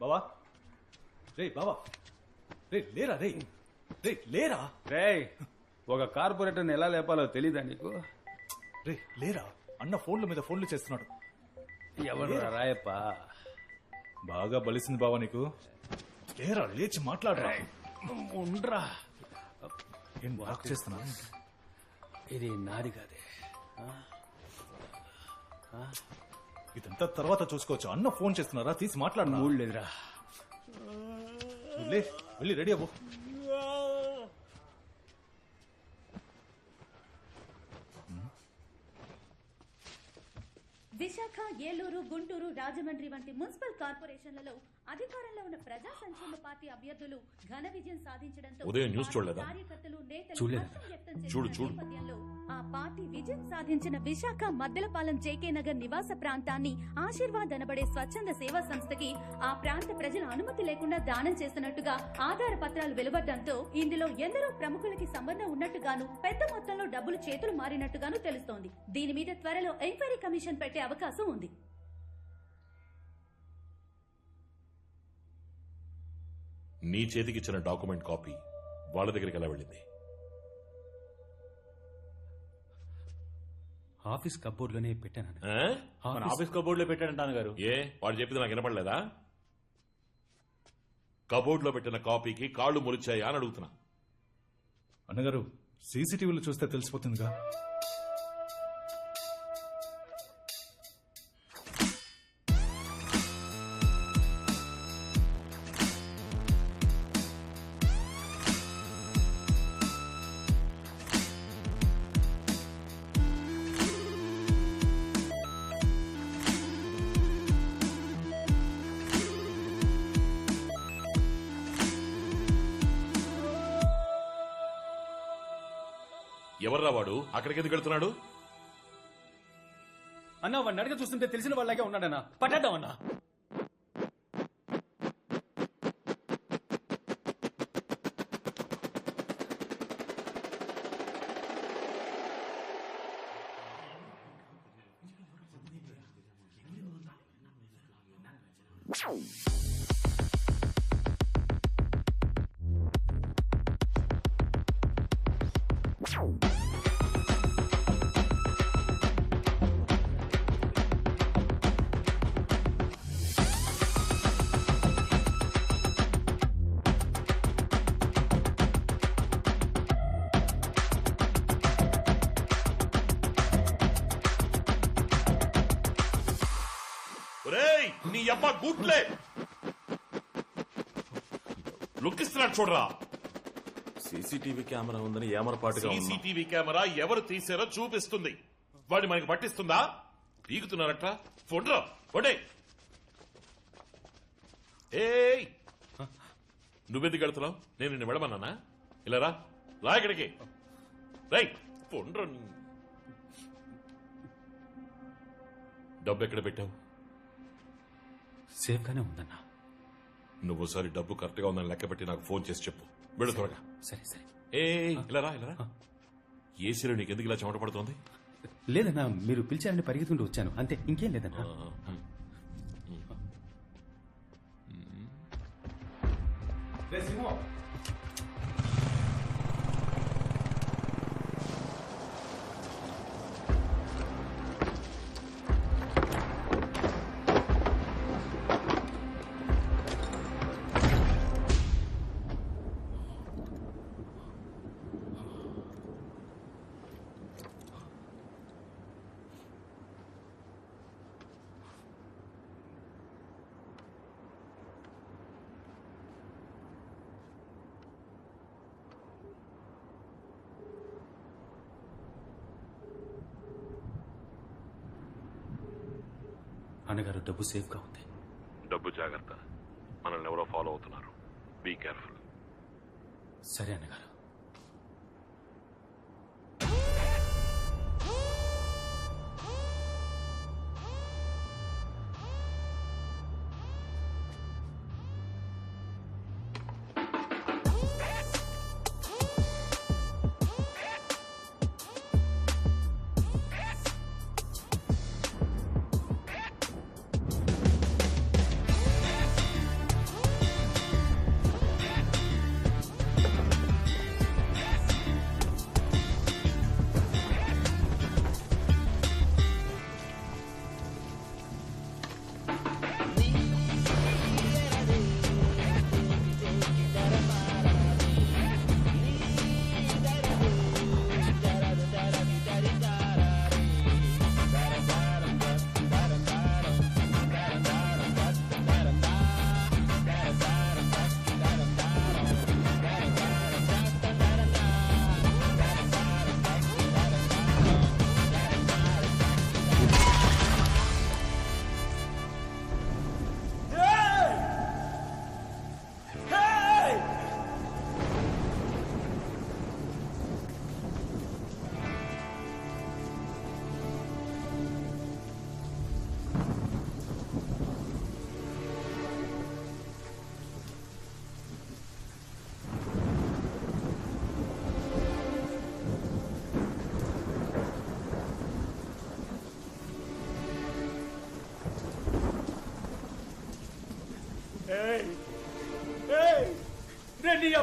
బావా రే బావా రే లేరా రే రే లేరా రే ఒక కార్పొరేటర్ని ఎలా లేపాలో తెలీదా నీకు? రే లేరా అన్న ఫోన్ల మీద ఫోన్లు చేస్తున్నాడు. ఎవరు రాయప్ప? బాగా బలిసింది బావా నీకు. లేరా లేచి మాట్లాడరా. ఉండ్రా, ఏం వాక్ చేస్తున్నా? ఇది నాది కాదే. ఇదంతా తర్వాత చూసుకోవచ్చు. అన్న ఫోన్ చేస్తున్నారా, తీసి మాట్లాడినా. మూడు లేదురా. లే వెళ్ళి రెడీ అవ్వు. విశాఖ, ఏలూరు, గుంటూరు, రాజమండ్రి వంటి మున్సిపల్ కార్పొరేషన్లలో అధికారంలో ఉన్న ప్రజా సంక్షేమ పార్టీ అభ్యర్థులు ఘన విజయం సాధించడంతో ఉదయం న్యూస్ చూడలేదా? కార్యకర్తలు, నేతలు చూడలేదు. హర్షం వ్యక్తం చేసిన చూడు. నేపథ్యంలో ఆ పార్టీ విజయం సాధించిన విశాఖ మద్దెలపాలెం జేకే నగర్ నివాస ప్రాంతాన్ని ఆశీర్వాద్ అనబడే స్వచ్ఛంద సేవా సంస్థకి ఆ ప్రాంత ప్రజల అనుమతి లేకుండా దానం చేస్తున్నట్టుగా ఆధార పత్రాలు వెలువడ్డంతో ఇందులో ఎందరో ప్రముఖులకి సంబంధం ఉన్నట్టుగాను, పెద్ద మొత్తంలో డబ్బులు చేతులు మారినట్టుగాను తెలుస్తోంది. దీని మీద త్వరలో ఎంక్వైరీ కమిషన్ పెట్టే అవకాశం ఉంది. నీ చేతికిచ్చిన డాక్యుమెంట్ కాపీ వాళ్ళ దగ్గరికి ఎలా వెళ్ళింది? ఆఫీస్ కబోర్డ్ లోనే పెట్టాను. మన ఆఫీస్ కబోర్డ్ లో పెట్టాడంటాను గారు. ఏ వాడు చెప్పింది నాకు వినపడలేదా? కబోర్డ్ లో పెట్టిన కాపీకి కాళ్ళు మొలిచాయా అని అడుగుతున్నా. అన్నగారు సీసీటీవీలో చూస్తే తెలిసిపోతుందిగా. ఎవర్రా వాడు? అక్కడికి ఎందుకు వెళ్తున్నాడు? అన్నా వాడిని అడిగి చూస్తుంటే తెలిసిన వాళ్ళగా ఉన్నాడన్నా. పట్టేద్దామన్నా. నీ అబ్బ గుట్లే లుక్కిస్తున్నాడు చూడరా. సీసీటీవీ కెమెరా ఉందని ఏమరపాటుగా ఉంది. సీసీటీవీ కెమెరా ఎవరు తీసారో చూపిస్తుంది. వాడిని మనకి పట్టిస్తుందా? పీకుతున్నారట. ఫోన్రా ఫోడే. ఏయ్ నువ్వెందుకు వెళ్తున్నావు? నేను నిన్ను వెళ్ళమన్నానా? ఇలా రా ఇక్కడికి. రై ఫోన్రా. డబ్బు ఎక్కడ పెట్టావు? సేఫ్ గానే ఉందన్నా. నువ్వుసారి డబ్బు కరెక్ట్ గా ఉందని లెక్క పెట్టి నాకు ఫోన్ చేసి చెప్పు. వెళ్ళు త్వరగా. సరే సరే. ఇలా రా. ఏసీలో నీకెందుకు ఇలా చెమట పడుతోంది? లేదన్నా, మీరు పిలిచారని పరిగెత్తుకుంటూ వచ్చాను అంతే, ఇంకేం లేదన్నా. అన్నగారు డబ్బు సేఫ్ గా ఉంది. డబ్బు జాగ్రత్త. మనల్ని ఎవరో ఫాలో అవుతున్నారు. Be careful. సరే అన్నగారు.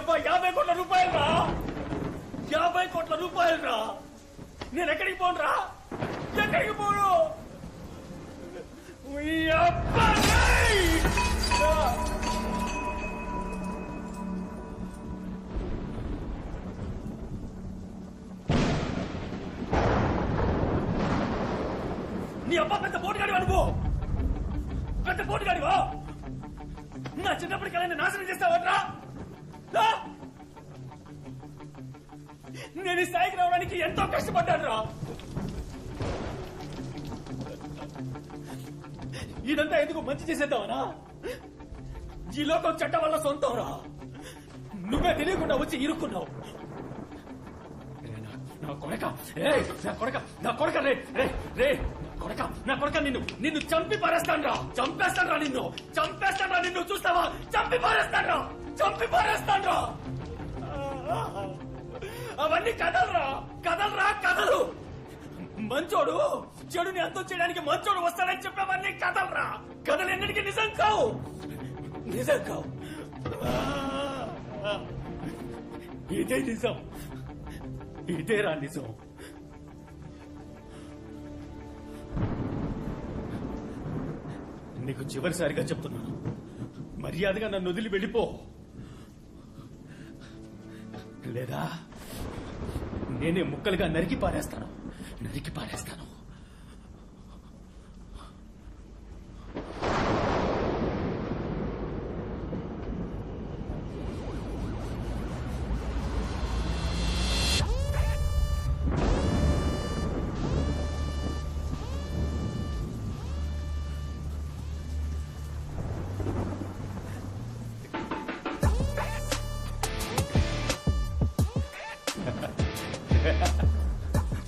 అబ్బా 50 కోట్ల రూపాయలు రా, 50 కోట్ల రూపాయలు రా. నేను ఎక్కడికి పోను రా, ఎక్కడికి పోను. ఈ అబ్బా రేయ్! నీ అబ్బా పెద్ద పోటుగాడివా నువ్వు, పెద్ద పోటుగాడివా. నా చిన్నప్పటికల్లా నాశనం చేస్తావట్రా. నేను ఈ స్థాయికి రావడానికి ఎంతో కష్టపడ్డాను రా. ఇదంతా ఎందుకు మంచి చేసేద్దామనా? ఈ లోకం చట్టం వల్ల సొంతం రా. నువ్వే తెలియకుండా వచ్చి ఇరుక్కున్నావు. నా కొడక, నా కొడక రే రే రే కొడక, నా కొడక నిన్ను చంపి పారేస్తాను రా, చంపేస్తాను రా, చంపేస్తాను రా, నిన్ను చూస్తావా? చంపి పారేస్తాను రా, చంపి పారేస్తాను రా. అవన్నీ కథలురా, కథలురా, కథలు. మంచోడు చెడుని అంతం చేయడానికి మంచోడు వస్తాడని చెప్పేవన్నీ కథలురా. కథలు ఎన్నిటికీ నిజం కావు, నిజం కావు. ఇదే నిజం, ఇదేరా నిజం. నీకు చివరిసారిగా చెప్తున్నాను, మర్యాదగా నన్ను వదిలి వెళ్ళిపో, లేదా నేనే ముక్కలుగా నరికి పారేస్తాను, నరికి పారేస్తాను.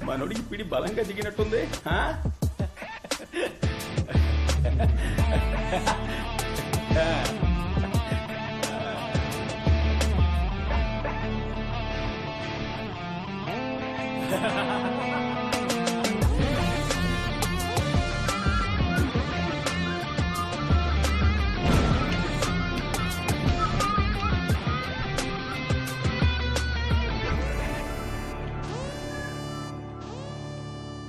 మనోడికి పిడి బలంగా దిగినట్టుంది.